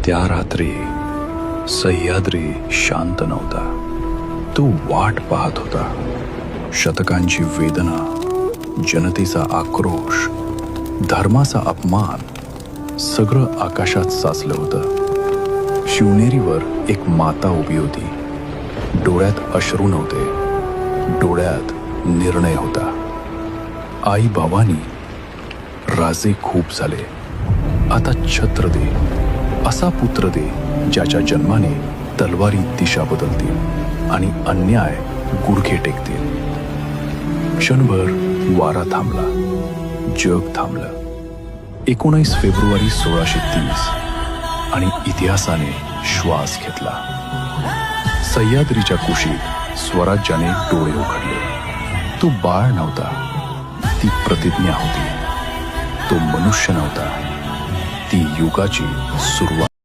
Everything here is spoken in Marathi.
त्या रात्री सह्याद्री शांत नव्हता. तो वाट पाहत होता. शतकांची वेदना, जनतेचा आक्रोश, धर्माचा अपमान सगळं आकाशात साचलं होतं. शिवनेरीवर एक माता उभी होती. डोळ्यात अश्रू नव्हते, डोळ्यात निर्णय होता. आई भवानी, राजे खूप झाले, आता छत्र दे, असा पुत्र दे ज्याच्या जन्माने तलवारी दिशा बदलतील आणि अन्याय गुडघे टेकतील. क्षणभर वारा थांबला, जग थांबलं. 19 फेब्रुवारी 1630 आणि इतिहासाने श्वास घेतला. सह्याद्रीच्या कुशीत स्वराज्याने डोळे उघडले. तो बाळ नव्हता, ती प्रतिज्ञा होती. तो मनुष्य नव्हता, ती युगाची सुरुवात.